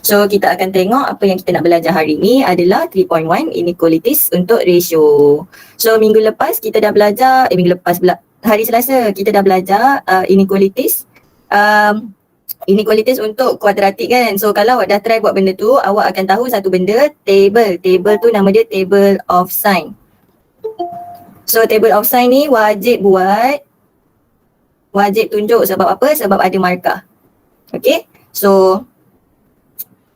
So kita akan tengok apa yang kita nak belajar hari ni adalah 3.1 inequalities untuk ratio. So minggu lepas kita dah belajar, minggu lepas pula, hari Selasa kita dah belajar inequalities. Inequalities untuk kuadratik kan. So kalau awak dah try buat benda tu, awak akan tahu satu benda, table. Table tu nama dia table of sign. So table of sign ni wajib buat, wajib tunjuk sebab apa? Sebab ada markah. Okay, so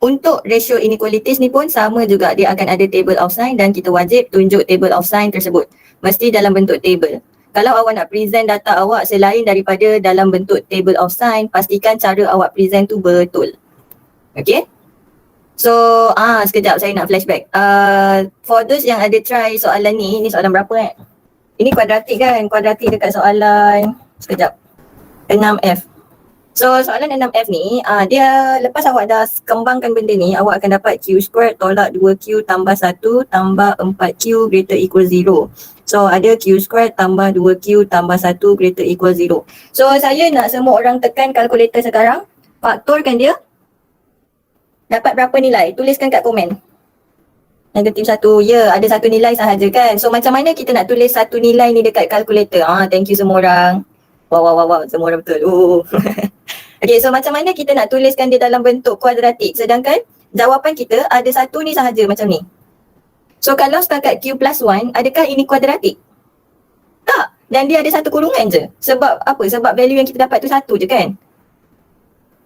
untuk ratio inequalities ni pun sama juga, dia akan ada table of sign dan kita wajib tunjuk table of sign tersebut. Mesti dalam bentuk table. Kalau awak nak present data awak selain daripada dalam bentuk table of sign, pastikan cara awak present tu betul. Okay. So, sekejap saya nak flashback. For those yang ada try soalan ni soalan berapa Ini kuadratik kan? Kuadratik dekat soalan, sekejap, 6F. So soalan 6F ni, dia lepas awak dah kembangkan benda ni, awak akan dapat Q squared tolak 2Q tambah 1 tambah 4Q greater equal 0. So ada Q squared tambah 2Q tambah 1 greater equal 0. So saya nak semua orang tekan kalkulator sekarang, faktorkan dia. Dapat berapa nilai? Tuliskan kat komen. Negatif 1, ya, ada satu nilai sahaja kan. So macam mana kita nak tulis satu nilai ni dekat kalkulator? Thank you semua orang. Wow, semua orang betul. Okay, so macam mana kita nak tuliskan dia dalam bentuk kuadratik sedangkan jawapan kita ada satu ni sahaja macam ni. So kalau setakat Q plus 1, adakah ini kuadratik? Tak. Dan dia ada satu kurungan je. Sebab apa? Sebab value yang kita dapat tu satu je kan.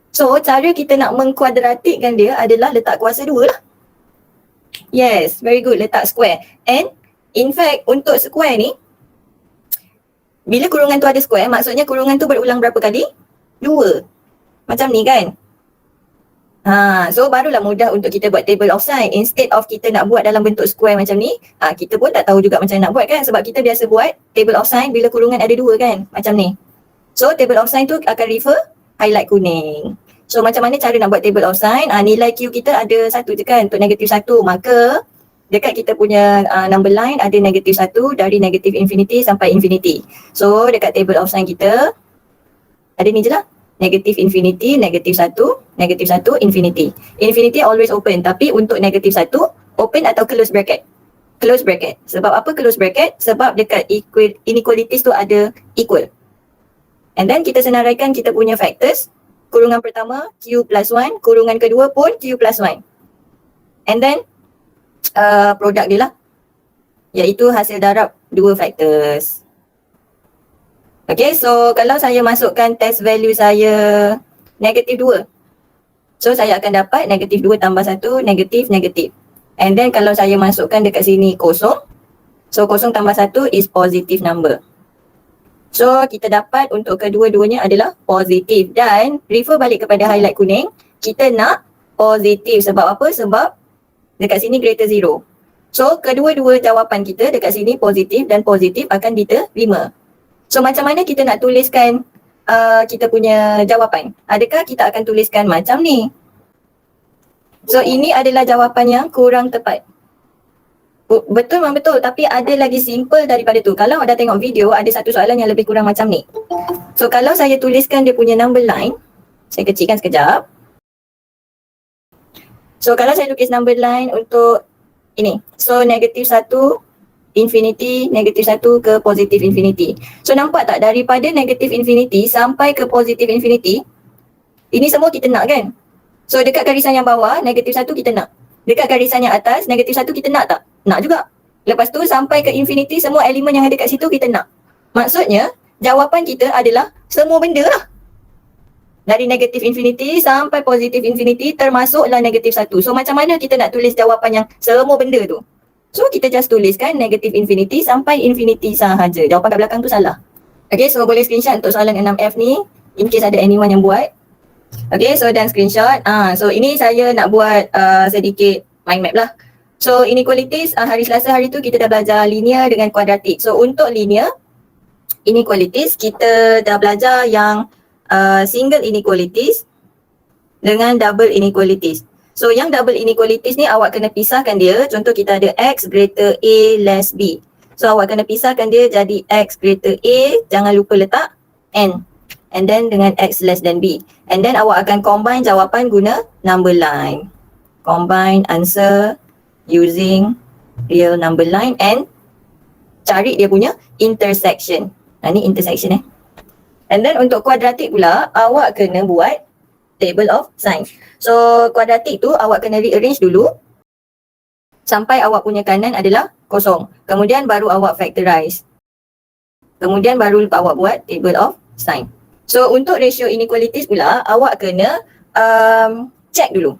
So cara kita nak mengkuadratikkan dia adalah letak kuasa 2 lah. Yes, very good. Letak square. And in fact untuk square ni, bila kurungan tu ada square, maksudnya kurungan tu berulang berapa kali? 2. Macam ni kan? So barulah mudah untuk kita buat table of sign. Instead of kita nak buat dalam bentuk square macam ni, kita pun tak tahu juga macam mana nak buat kan. Sebab kita biasa buat table of sign bila kurungan ada 2 kan? Macam ni. So table of sign tu akan refer highlight kuning. So macam mana cara nak buat table of sign? Nilai Q kita ada satu je kan, untuk negatif 1. Maka dekat kita punya number line ada negatif 1 dari negatif infinity sampai infinity. So dekat table of sign kita ada ni je lah. Negatif infinity, negatif 1, negatif 1, infinity. Infinity always open, tapi untuk negatif 1 open atau close bracket? Close bracket. Sebab apa close bracket? Sebab dekat inequalities tu ada equal. And then kita senaraikan kita punya factors. Kurungan pertama Q plus 1, kurungan kedua pun Q plus 1. And then produk dia lah, iaitu hasil darab 2 factors. Okay, so kalau saya masukkan test value saya negatif 2, so saya akan dapat negatif 2 tambah 1, negatif. And then kalau saya masukkan dekat sini kosong, so kosong tambah 1 is positive number. So kita dapat untuk kedua-duanya adalah positif. Dan refer balik kepada highlight kuning, kita nak positif. Sebab apa? Sebab dekat sini greater 0. So kedua-dua jawapan kita dekat sini positif dan positif akan diterima. So macam mana kita nak tuliskan kita punya jawapan? Adakah kita akan tuliskan macam ni? So ini adalah jawapan yang kurang tepat. Betul memang betul, tapi ada lagi simple daripada tu. Kalau anda tengok video, ada satu soalan yang lebih kurang macam ni. So kalau saya tuliskan dia punya number line, saya kecilkan sekejap. So kalau saya tulis number line untuk ini, so negatif 1 infinity, negatif 1 ke positif infinity. So nampak tak, daripada negatif infinity sampai ke positif infinity, ini semua kita nak kan? So dekat garisan yang bawah, negatif 1 kita nak. Dekat garisan yang atas, negatif 1 kita nak tak? Nak juga. Lepas tu sampai ke infinity, semua elemen yang ada kat situ kita nak. Maksudnya, jawapan kita adalah semua benda lah. Dari negatif infinity sampai positif infinity termasuklah negatif 1. So macam mana kita nak tulis jawapan yang semua benda tu? So kita just tuliskan negatif infinity sampai infinity sahaja. Jawapan kat belakang tu salah. Okay, so boleh screenshot untuk soalan 6F ni, in case ada anyone yang buat. Okay, so dan screenshot. So ini saya nak buat sedikit mind map lah. So inequalities, hari Selasa hari tu kita dah belajar linear dengan kuadratik. So untuk linear inequalities, kita dah belajar yang single inequalities dengan double inequalities. So yang double inequalities ni awak kena pisahkan dia. Contoh kita ada X greater A less B. So awak kena pisahkan dia jadi X greater A, jangan lupa letak N. And then dengan X less than B. And then awak akan combine jawapan guna number line. combine answer using real number line and cari dia punya intersection. Ni intersection And then untuk kuadratik pula, awak kena buat table of sign. So kuadratik tu awak kena rearrange dulu sampai awak punya kanan adalah kosong. Kemudian baru awak factorize. Kemudian baru awak buat table of sign. So untuk ratio inequalities pula, awak kena check dulu.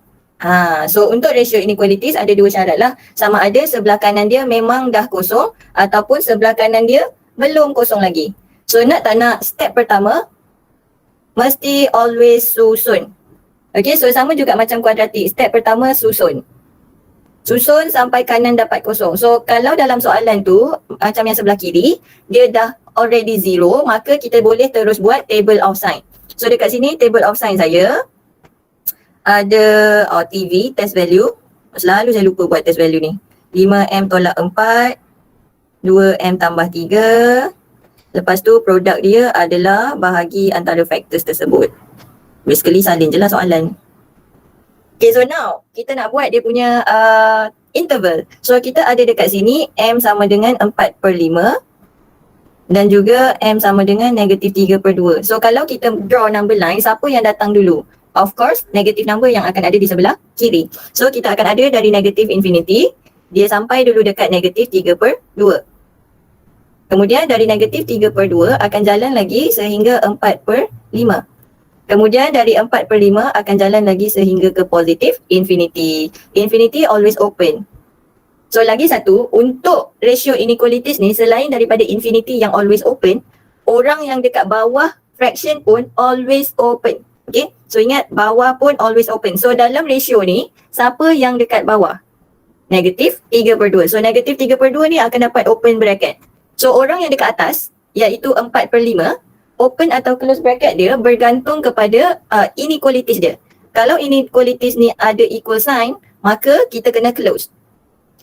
So untuk ratio inequalities ada dua syarat lah. Sama ada sebelah kanan dia memang dah kosong ataupun sebelah kanan dia belum kosong lagi. So nak tak nak, step pertama mesti always susun. Okay, so sama juga macam kuadratik. Step pertama susun. Susun sampai kanan dapat kosong. So kalau dalam soalan tu macam yang sebelah kiri, dia dah already 0, maka kita boleh terus buat table of sign. So dekat sini table of sign saya ada TV, test value. Selalu saya lupa buat test value ni. 5M tolak 4, 2M tambah 3. Lepas tu produk dia adalah bahagi antara factors tersebut. Basically salin je lah soalan. Okay, so now kita nak buat dia punya interval. So kita ada dekat sini M sama dengan 4/5 dan juga M sama dengan -3/2. So kalau kita draw number line, siapa yang datang dulu? Of course, negative number yang akan ada di sebelah kiri. So kita akan ada dari negative infinity, dia sampai dulu dekat -3/2. Kemudian dari -3/2 akan jalan lagi sehingga 4/5. Kemudian dari 4/5 akan jalan lagi sehingga ke positive infinity. Infinity always open. So lagi satu, untuk ratio inequalities ni, selain daripada infinity yang always open, orang yang dekat bawah fraction pun always open. Okay, so ingat bawah pun always open. So dalam ratio ni, siapa yang dekat bawah? -3/2. So -3/2 ni akan dapat open bracket. So orang yang dekat atas, iaitu 4/5, open atau close bracket dia bergantung kepada inequalities dia. Kalau inequalities ni ada equal sign, maka kita kena close.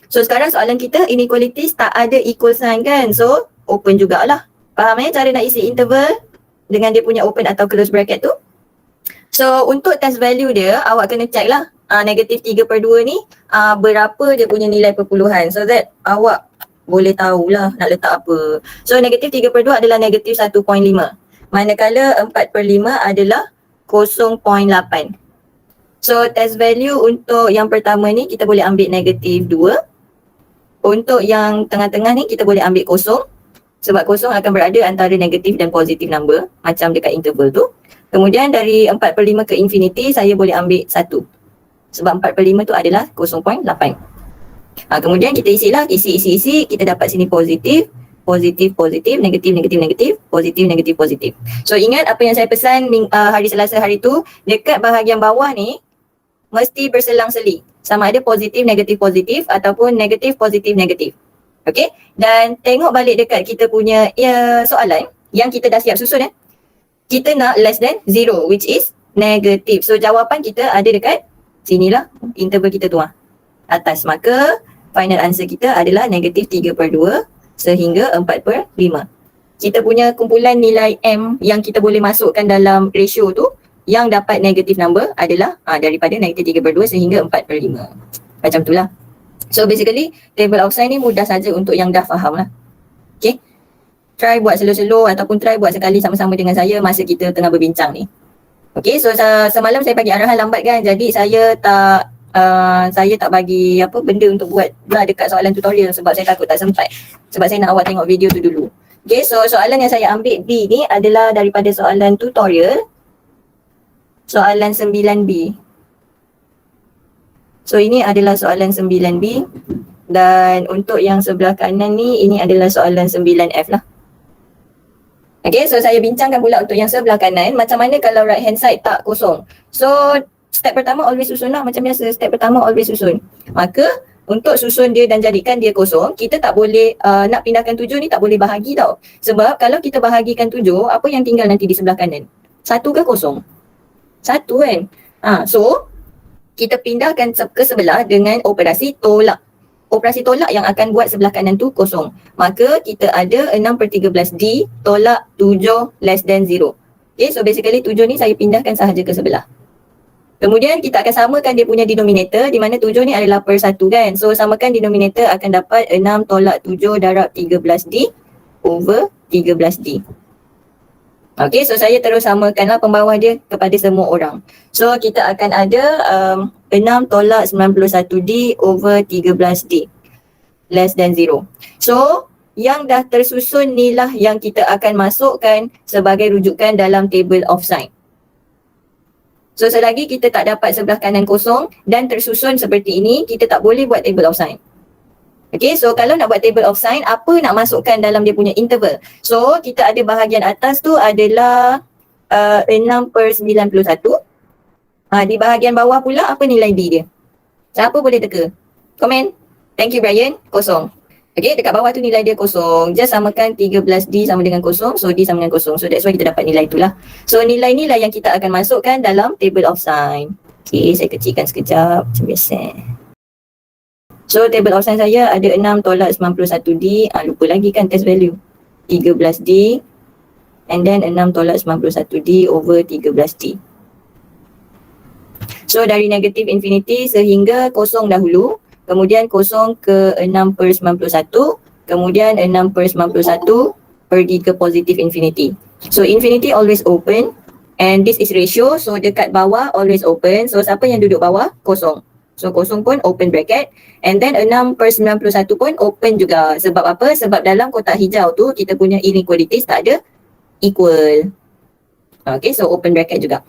So sekarang soalan kita inequalities tak ada equal sign kan? So open jugalah. Faham cara nak isi interval dengan dia punya open atau close bracket tu? So untuk test value dia, awak kena check lah -3/2 ni berapa dia punya nilai perpuluhan, so that awak boleh tahulah nak letak apa. So -3/2 adalah -1.5. Manakala 4/5 adalah 0.8. So test value untuk yang pertama ni kita boleh ambil -2. Untuk yang tengah-tengah ni kita boleh ambil kosong. Sebab kosong akan berada antara negatif dan positif number, macam dekat interval tu. Kemudian dari 4/5 ke infinity saya boleh ambil 1. Sebab 4/5 tu adalah 0.8. Kemudian kita isilah, isi, kita dapat sini positif, negatif, positif. So ingat apa yang saya pesan hari Selasa hari tu, dekat bahagian bawah ni mesti berselang-seli. Sama ada positif, positif ataupun negatif, negatif. Okay, dan tengok balik dekat kita punya soalan yang kita dah siap susun kita nak less than 0, which is negatif. So jawapan kita ada dekat sinilah, interval kita tu atas. Maka final answer kita adalah -3/2 sehingga 4/5. Kita punya kumpulan nilai M yang kita boleh masukkan dalam ratio tu yang dapat negative number adalah daripada -3/2 sehingga 4/5. Macam tu lah. So basically table of sign ni mudah saja untuk yang dah faham lah. Okay, try buat slow-slow ataupun try buat sekali sama-sama dengan saya masa kita tengah berbincang ni. Okay, so semalam saya bagi arahan lambat kan, jadi saya tak bagi benda untuk buat lah dekat soalan tutorial sebab saya takut tak sempat. Sebab saya nak awak tengok video tu dulu. Okay, so soalan yang saya ambil B ni adalah daripada soalan tutorial. Soalan 9B. So ini adalah soalan 9B. Dan untuk yang sebelah kanan ni, ini adalah soalan 9F lah. Okay, so saya bincangkan pula untuk yang sebelah kanan, macam mana kalau right hand side tak kosong. So step pertama always susun lah macam biasa. Step pertama always susun. Maka untuk susun dia dan jadikan dia kosong, kita tak boleh nak pindahkan 7 ni tak boleh bahagi tau. Sebab kalau kita bahagikan 7, apa yang tinggal nanti di sebelah kanan? 1 ke kosong? 1 kan? So kita pindahkan ke sebelah dengan operasi tolak. Operasi tolak yang akan buat sebelah kanan tu kosong. Maka kita ada 6/13D tolak 7 less than 0. Okay, so basically 7 ni saya pindahkan sahaja ke sebelah. Kemudian kita akan samakan dia punya denominator di mana 7 ni adalah per 1 kan. So samakan denominator akan dapat 6 tolak 7 darab 13D over 13D. Okay, so saya terus samakanlah pembawah dia kepada semua orang. So kita akan ada 6 tolak 91D over 13D less than 0. So yang dah tersusun ni lah yang kita akan masukkan sebagai rujukan dalam table of sign. So selagi kita tak dapat sebelah kanan kosong dan tersusun seperti ini, kita tak boleh buat table of sign. Okay, so kalau nak buat table of sign, apa nak masukkan dalam dia punya interval? So kita ada bahagian atas tu adalah 6 per 91. Di bahagian bawah pula apa nilai D dia? Siapa boleh teka? Komen. Thank you Brian. Kosong. Okay, dekat bawah tu nilai dia kosong. Just samakan 13D sama dengan kosong. So D sama dengan kosong. So that's why kita dapat nilai itulah. So nilai ni lah yang kita akan masukkan dalam table of sign. Okay, saya kecilkan sekejap. Macam biasa. So table of sign saya ada 6 tolak 91D. Lupa lagi kan test value. 13D. And then 6 tolak 91D over 13D. So dari negatif infinity sehingga kosong dahulu. Kemudian kosong ke 6 per 91. Kemudian 6 per 91 pergi ke positif infinity. So infinity always open. And this is ratio. So dekat bawah always open. So siapa yang duduk bawah? Kosong. So kosong pun open bracket. And then 6 per 91 pun open juga. Sebab apa? Sebab dalam kotak hijau tu kita punya inequalities tak ada equal. Okay, so open bracket juga.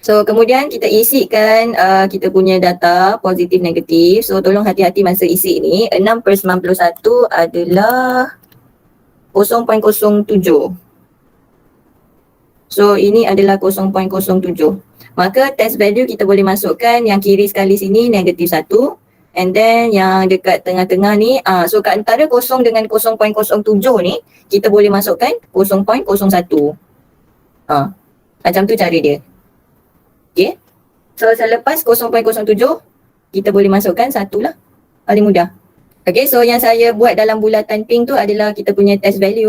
So kemudian kita isikan kita punya data positif negatif. So tolong hati-hati masa isi ni. 6 per 91 adalah 0.07. So ini adalah 0.07. Maka test value kita boleh masukkan yang kiri sekali sini negatif 1. And then yang dekat tengah-tengah ni, so kat antara 0 dengan 0.07 ni, kita boleh masukkan 0.01. Macam tu cara dia. Okay. So selepas 0.07, kita boleh masukkan 1 lah. Paling mudah. Okay, so yang saya buat dalam bulatan pink tu adalah kita punya test value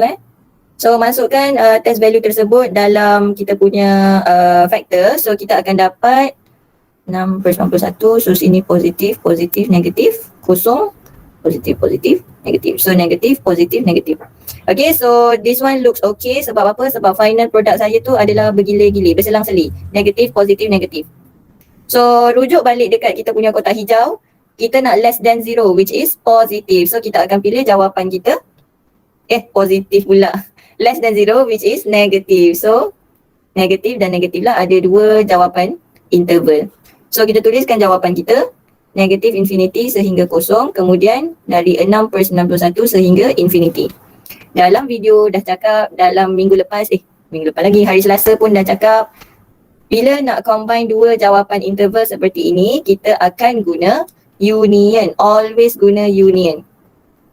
So masukkan test value tersebut dalam kita punya factor. So kita akan dapat 6 per 91. So sini positif, positif, negatif. Kosong, positif, positif, negatif. So negatif, positif, negatif. Okay, so this one looks okay. Sebab apa? Sebab final product saya tu adalah bergila-gila, berselang-seli. Negatif, positif, negatif. So rujuk balik dekat kita punya kotak hijau. Kita nak less than 0 which is positive. So kita akan pilih jawapan kita. Positif pula. Less than 0 which is negative. So negatif dan negatif lah. Ada dua jawapan interval. So kita tuliskan jawapan kita. Negatif infinity sehingga kosong. Kemudian dari 6 per 91 sehingga infinity. Dalam video dah cakap dalam minggu lepas lagi, hari Selasa pun dah cakap, bila nak combine dua jawapan interval seperti ini, kita akan guna union. Always guna union.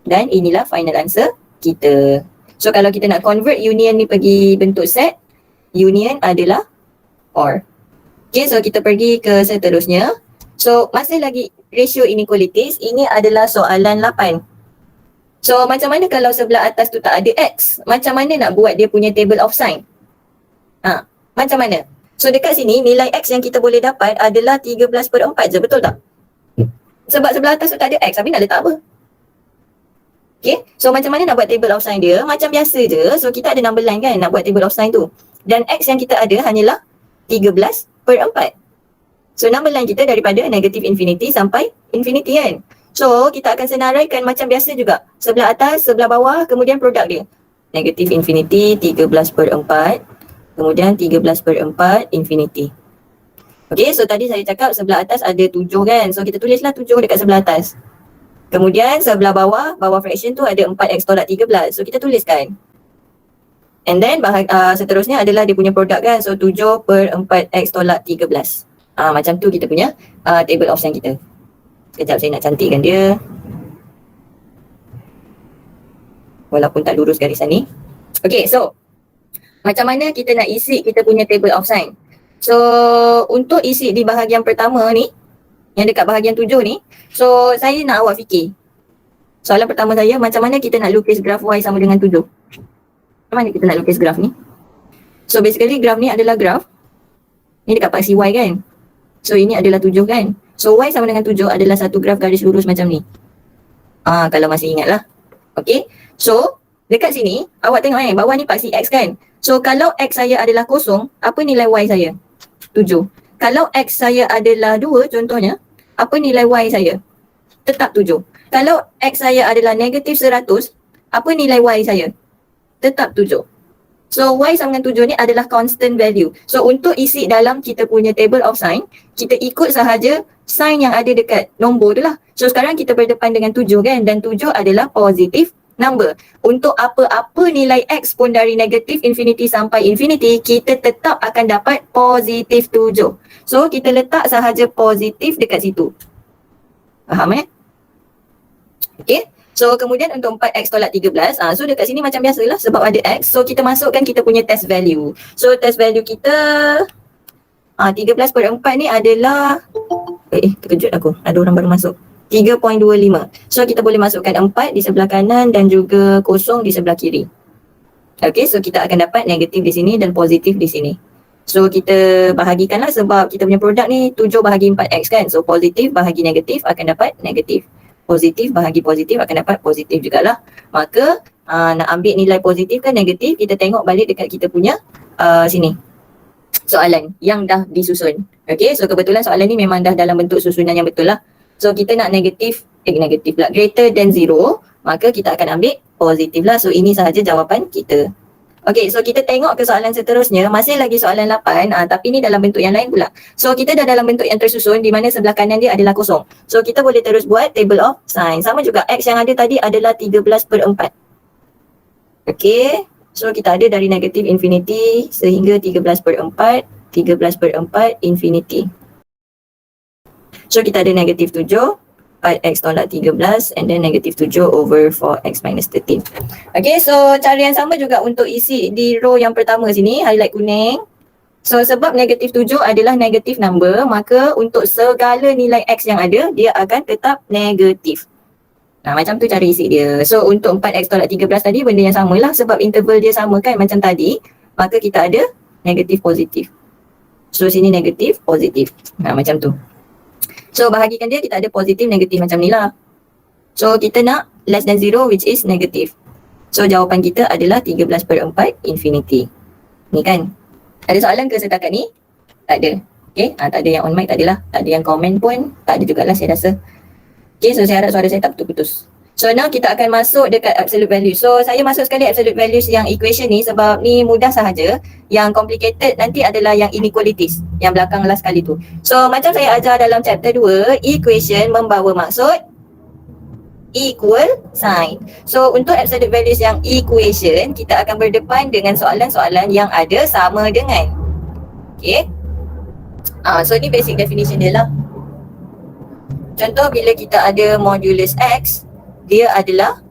Dan inilah final answer kita. So kalau kita nak convert union ni pergi bentuk set, union adalah OR. Okay, so kita pergi ke seterusnya. So masih lagi ratio inequalities, ini adalah soalan 8. So macam mana kalau sebelah atas tu tak ada X? Macam mana nak buat dia punya table of sign? Macam mana? So dekat sini nilai X yang kita boleh dapat adalah 13 per 4 je, betul tak? Sebab sebelah atas tu tak ada X, habis nak letak apa? Okay, so macam mana nak buat table of sign dia? Macam biasa je, so kita ada number line kan nak buat table of sign tu. Dan X yang kita ada hanyalah 13 per 4. So number line kita daripada negatif infinity sampai infinity kan? So kita akan senaraikan macam biasa juga. Sebelah atas, sebelah bawah, kemudian produk dia. Negatif infinity 13 per 4. Kemudian 13 per 4 infinity. Okay, so tadi saya cakap sebelah atas ada 7 kan. So kita tulislah 7 dekat sebelah atas. Kemudian sebelah bawah, bawah fraction tu ada 4x tolak 13. So kita tuliskan. And then seterusnya adalah dia punya produk kan. So 7 per 4x tolak 13. Macam tu kita punya table of sign kita. Sekejap saya nak cantikkan dia. Walaupun tak lurus garisan ni. Okay, so macam mana kita nak isi kita punya table of sign? So untuk isi di bahagian pertama ni, yang dekat bahagian 7 ni, so saya nak awak fikir. Soalan pertama saya, macam mana kita nak lukis graf Y sama dengan 7? Macam mana kita nak lukis graf ni? So basically graf ni adalah graf. Ni dekat paksi Y kan? So ini adalah 7 kan. So Y sama dengan 7 adalah satu graf garis lurus macam ni. Kalau masih ingat lah. Okay. So dekat sini awak tengok bawah ni paksi X kan. So kalau X saya adalah kosong, apa nilai Y saya? 7. Kalau X saya adalah 2 contohnya, apa nilai Y saya? Tetap 7. Kalau X saya adalah negatif 100, apa nilai Y saya? Tetap 7. So Y sama dengan 7 ni adalah constant value. So untuk isi dalam kita punya table of sign, kita ikut sahaja sign yang ada dekat nombor tu lah. So sekarang kita berdepan dengan 7 kan, dan 7 adalah positive number. Untuk apa-apa nilai X pun dari negatif infinity sampai infinity, kita tetap akan dapat positif 7. So kita letak sahaja positif dekat situ. Faham Okay. So kemudian untuk 4X tolak 13, so dekat sini macam biasalah sebab ada X. So kita masukkan kita punya test value. So test value kita 13/4 ni adalah terkejut aku, ada orang baru masuk. 3.25. So kita boleh masukkan 4 di sebelah kanan dan juga kosong di sebelah kiri. Okay, so kita akan dapat negatif di sini dan positif di sini. So kita bahagikanlah sebab kita punya produk ni 7 bahagi 4X kan. So positif bahagi negatif akan dapat negatif. Positif bahagi positif akan dapat positif jugalah. Maka nak ambil nilai positif kan negatif, kita tengok balik dekat kita punya sini soalan yang dah disusun. Okay, so kebetulan soalan ni memang dah dalam bentuk susunan yang betul lah. So kita nak negatif pula, greater than 0, maka kita akan ambil positif lah. So ini sahaja jawapan kita. Okay, so kita tengok ke soalan seterusnya, masih lagi soalan 8, tapi ni dalam bentuk yang lain pula. So kita dah dalam bentuk yang tersusun di mana sebelah kanan dia adalah kosong. So kita boleh terus buat table of sign. Sama juga X yang ada tadi adalah 13/4. Okay, so kita ada dari negatif infinity sehingga 13/4, 13/4 infinity. So kita ada negatif 7, 4x tolak 13 and then negatif 7 over 4x minus 13. Okay, so cara yang sama juga untuk isi di row yang pertama sini, highlight kuning. So sebab negatif 7 adalah negatif number, maka untuk segala nilai x yang ada, dia akan tetap negatif. Macam tu cara isi dia. So untuk 4x tolak 13 tadi benda yang sama lah sebab interval dia sama kan macam tadi, maka kita ada negatif positif. So sini negatif positif. Macam tu. So bahagikan dia, kita ada positif negatif macam ni lah. So kita nak less than 0 which is negative. So jawapan kita adalah 13/4 infinity. Ni kan. Ada soalan ke setakat ni? Tak ada. Okay, tak ada yang on mic, tak adalah. Tak ada yang komen pun, tak ada jugalah saya rasa. Okay, so saya harap suara saya tak putus-putus. So now kita akan masuk dekat absolute value. So saya masuk sekali absolute values yang equation ni sebab ni mudah sahaja. Yang complicated nanti adalah yang inequalities, yang belakang last kali tu. So macam saya ajar dalam chapter 2, equation membawa maksud equal sign. So untuk absolute values yang equation, kita akan berdepan dengan soalan-soalan yang ada sama dengan. Okay. So ni basic definition dia lah. Contoh bila kita ada modulus X, dia adalah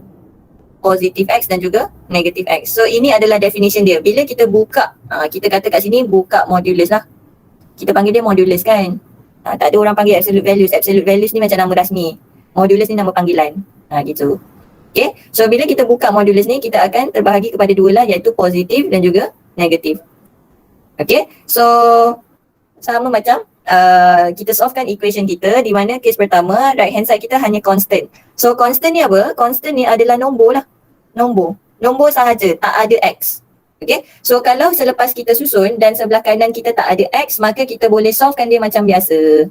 positif X dan juga negatif X. So ini adalah definition dia. Bila kita buka, kita kata kat sini buka modulus lah. Kita panggil dia modulus kan. Tak ada orang panggil absolute values. Absolute values ni macam nama rasmi. Modulus ni nama panggilan. Gitu. Okay. So bila kita buka modulus ni, kita akan terbahagi kepada dua lah, iaitu positif dan juga negatif. Okay. So sama macam kita solvekan equation kita, di mana case pertama right hand side kita hanya constant. So constant ni apa? Constant ni adalah nombor lah. Nombor sahaja, tak ada X. Okay, so kalau selepas kita susun dan sebelah kanan kita tak ada X, maka kita boleh solvekan dia macam biasa.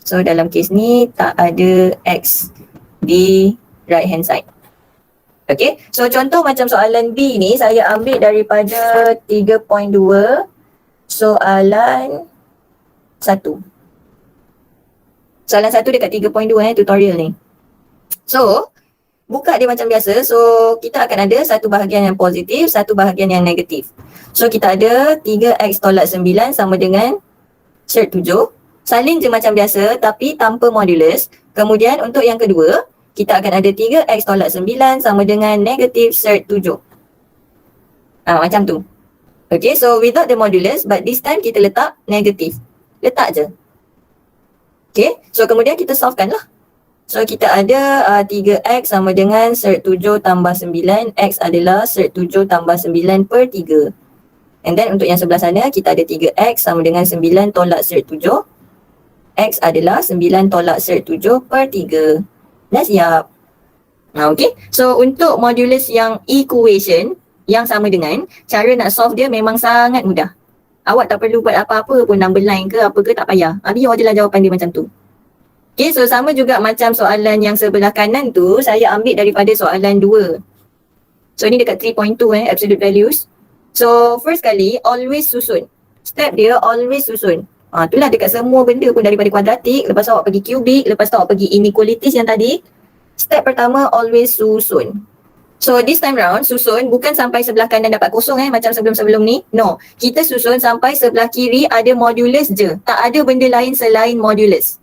So dalam case ni tak ada X di right hand side. Okay, so contoh macam soalan B ni saya ambil daripada 3.2 soalan 1. Soalan 1 dekat 3.2 tutorial ni. So, buka dia macam biasa. So, kita akan ada satu bahagian yang positif, satu bahagian yang negatif. So, kita ada 3x tolak 9 sama dengan cert 7. Salin je macam biasa tapi tanpa modulus. Kemudian untuk yang kedua, kita akan ada 3x tolak 9 sama dengan negatif cert 7. Macam tu. Okay, so without the modulus, but this time kita letak negatif. Letak je. Okay, so kemudian kita solvekan lah. So kita ada 3x sama dengan cert 7 tambah 9. X adalah cert 7 tambah 9 per 3. And then untuk yang sebelah sana kita ada 3x sama dengan 9 tolak cert 7. X adalah 9 tolak ser 7/3. Dah siap. Okay. So untuk modulus yang equation yang sama dengan, cara nak solve dia memang sangat mudah. Awak tak perlu buat apa-apa pun, number line ke apa ke tak payah. Biar je lah jawapan dia macam tu. Okay, so sama juga macam soalan yang sebelah kanan tu, saya ambil daripada soalan 2. So ni dekat 3.2 absolute values. So first kali, always susun. Step dia always susun. Itulah dekat semua benda pun, daripada kuadratik, lepas tu awak pergi kubik, lepas tu awak pergi inequalities yang tadi. Step pertama, always susun. So this time round, susun bukan sampai sebelah kanan dapat kosong macam sebelum-sebelum ni. No, kita susun sampai sebelah kiri ada modulus je. Tak ada benda lain selain modulus.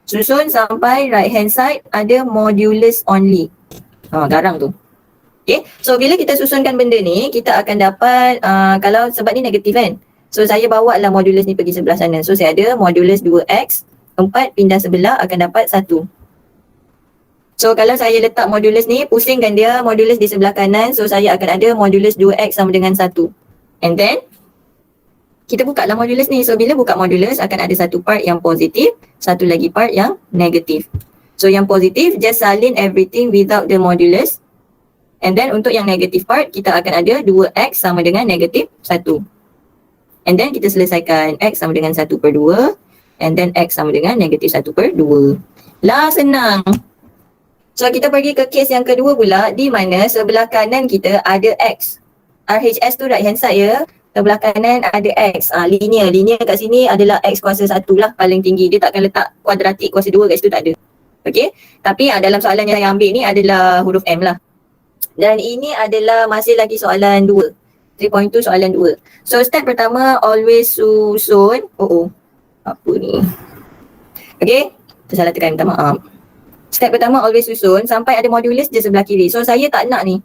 Susun sampai right hand side ada modulus only. Garang tu. Okay, so bila kita susunkan benda ni, kita akan dapat, kalau sebab ni negatif kan. So saya bawa lah modulus ni pergi sebelah sana. So saya ada modulus 2x, 4 pindah sebelah akan dapat 1. So kalau saya letak modulus ni, pusingkan dia modulus di sebelah kanan. So saya akan ada modulus 2x sama dengan 1. And then, kita buka lah modulus ni. So bila buka modulus, akan ada satu part yang positif, satu lagi part yang negatif. So yang positif, just salin everything without the modulus. And then untuk yang negatif part, kita akan ada 2x sama dengan negatif 1. And then kita selesaikan x sama dengan 1/2. And then x sama dengan negatif 1/2. Lah senang. So kita pergi ke case yang kedua pula, di mana sebelah kanan kita ada x. RHS tu right hand side ya. Sebelah kanan ada x. Linear kat sini adalah x kuasa 1 lah paling tinggi. Dia takkan letak kuadratik kuasa 2 kat situ, tak ada. Okay. Tapi dalam soalan yang saya ambil ni adalah huruf M lah. Dan ini adalah masih lagi soalan 2. 3.2 soalan 2. So step pertama, always susun. Apa ni? Okay. Tersalah tekan, minta maaf. Step pertama, always susun sampai ada modulus je sebelah kiri. So saya tak nak ni.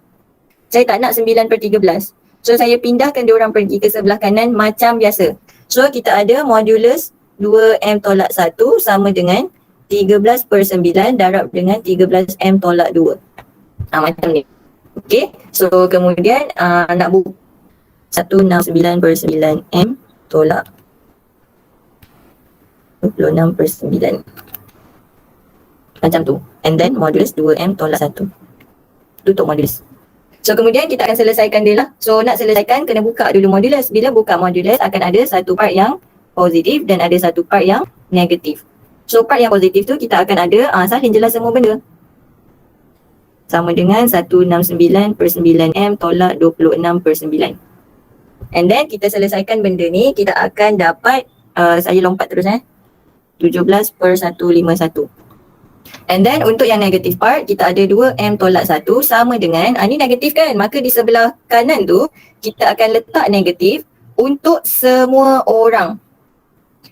Saya tak nak 9/13. So saya pindahkan diorang pergi ke sebelah kanan macam biasa. So kita ada modulus 2m tolak 1 sama dengan 13/9 darab dengan 13m tolak 2. Macam ni. Okay. So kemudian nak buka 169/9m tolak 26/9. Macam tu. And then modulus 2m tolak 1. Tutup modulus. So kemudian kita akan selesaikan dia lah. So nak selesaikan kena buka dulu modulus. Bila buka modulus akan ada satu part yang positif dan ada satu part yang negatif. So part yang positif tu kita akan ada, salin je lah semua benda. Sama dengan 169/9m tolak 26/9. And then kita selesaikan benda ni, kita akan dapat, saya lompat terus 17/151. And then untuk yang negatif part, kita ada 2m tolak 1 sama dengan, ni negatif kan, maka di sebelah kanan tu, kita akan letak negatif untuk semua orang.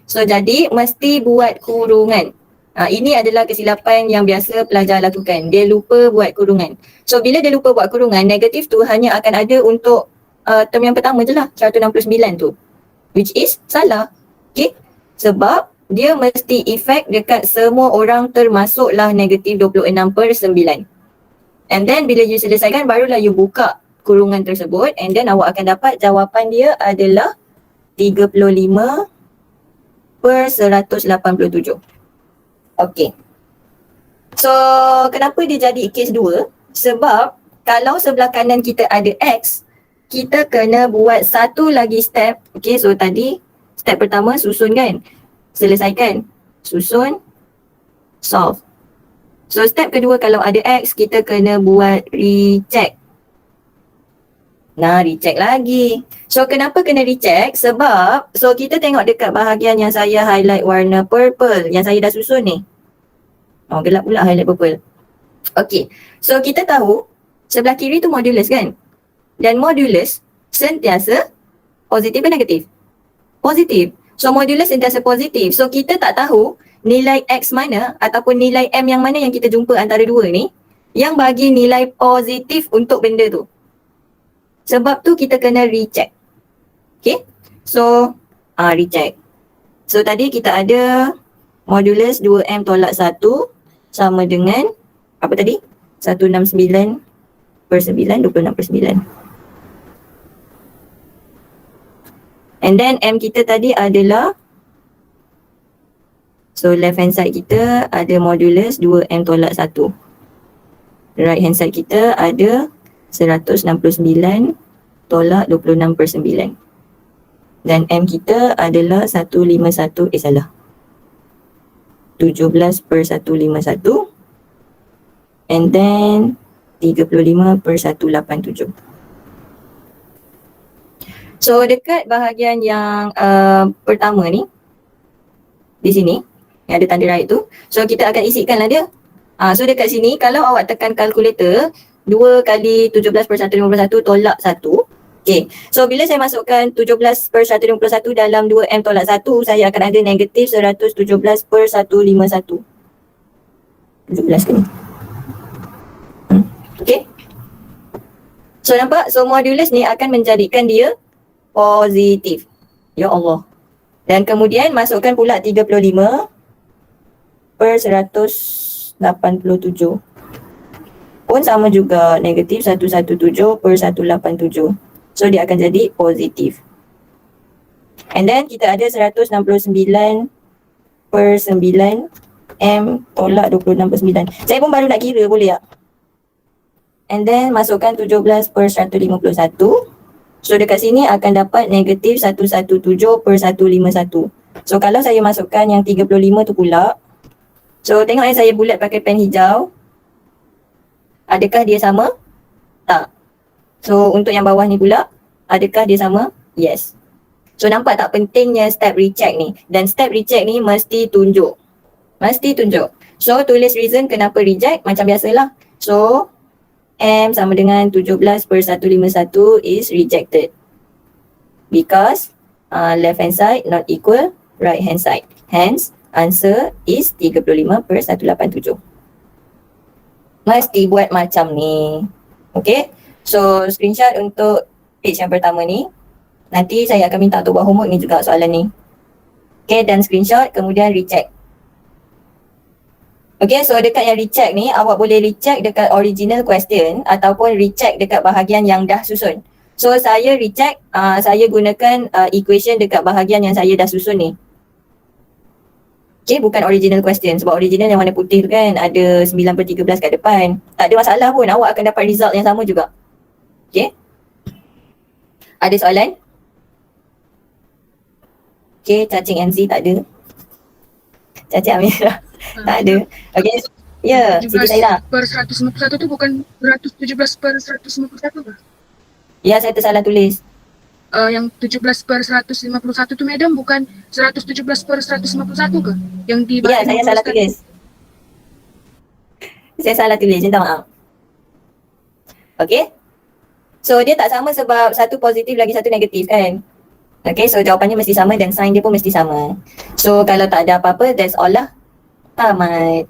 So jadi mesti buat kurungan. Ini adalah kesilapan yang biasa pelajar lakukan. Dia lupa buat kurungan. So bila dia lupa buat kurungan, negatif tu hanya akan ada untuk term yang pertama je lah, 169 tu. Which is salah. Okay. Sebab dia mesti efek dekat semua orang termasuklah negatif 26/9. And then bila you selesaikan, barulah you buka kurungan tersebut. And then awak akan dapat jawapan dia adalah 35/187. Okay. So kenapa dia jadi case 2? Sebab kalau sebelah kanan kita ada x, kita kena buat satu lagi step. Okay, so tadi step pertama susun kan, selesaikan, susun, solve. So step kedua, kalau ada x, kita kena buat recheck. Recheck lagi. So kenapa kena recheck? Sebab, so kita tengok dekat bahagian yang saya highlight warna purple, yang saya dah susun ni. Gelap pula highlight purple. Okay, so kita tahu sebelah kiri tu modulus kan? Dan modulus sentiasa positif ke negatif? Positif. So modulus sentiasa positif. So kita tak tahu nilai x mana ataupun nilai m yang mana yang kita jumpa antara dua ni yang bagi nilai positif untuk benda tu. Sebab tu kita kena recheck. Okay. So recheck. So tadi kita ada modulus 2m tolak 1 sama dengan apa tadi? 169/9, 26/9. And then M kita tadi adalah So left hand side kita ada modulus 2M tolak 1. Right hand side kita ada 169 tolak 26 per 9. Dan M kita adalah 151, salah. 17 per 151. And then 35 per 187. So dekat bahagian yang pertama ni, di sini, yang ada tanda right tu. So kita akan isikanlah dia. So dekat sini, kalau awak tekan kalkulator, 2 kali 17 per 151 tolak 1. Okay, so bila saya masukkan 17 per 151 dalam 2M tolak 1, saya akan ada negatif 117 per 151. 17 ke ni? Okay. So nampak? So modulus ni akan menjadikan dia positif. Ya Allah. Dan kemudian masukkan pula 35 per 187. Pun sama juga, negatif 117 per 187. So dia akan jadi positif. And then kita ada 169 per 9 M tolak 26 per 9. Saya pun baru nak kira, boleh tak? And then masukkan 17 per 151. So dekat sini akan dapat negatif 117 per 151. So kalau saya masukkan yang 35 tu pula. So tengok yang saya bulat pakai pen hijau. Adakah dia sama? Tak. So untuk yang bawah ni pula, adakah dia sama? Yes. So nampak tak pentingnya step recheck ni. Dan step recheck ni mesti tunjuk. Mesti tunjuk. So tulis reason kenapa reject macam biasalah. So M sama dengan 17 per 151 is rejected. Because left hand side not equal right hand side. Hence answer is 35 per 187. Mesti buat macam ni. Okay. So screenshot untuk page yang pertama ni. Nanti saya akan minta untuk buat homework ni juga soalan ni. Okay, dan screenshot kemudian recheck. Okay, so dekat yang recheck ni, awak boleh recheck dekat original question ataupun recheck dekat bahagian yang dah susun. So saya recheck, saya gunakan equation dekat bahagian yang saya dah susun ni. Okay, bukan original question. Sebab original yang warna putih tu kan ada 9 per 13 kat depan. Tak ada masalah pun, awak akan dapat result yang sama juga. Okay. Ada soalan? Okay, cacing MC tak ada. Cacing Amirah. Tak ada. Okay. Ya, Siti Zailah. Per 151 tu bukan 117 per 151 ke? Ya, saya tersalah tulis. Yang 17 per 151 tu madam bukan 117 per 151 ke? Yang di Ya, saya salah tulis. Saya salah tulis, minta maaf. Okay. So dia tak sama sebab satu positif lagi satu negatif kan. Okay, so jawapannya mesti sama dan sign dia pun mesti sama. So kalau tak ada apa-apa, that's all lah. Tamat.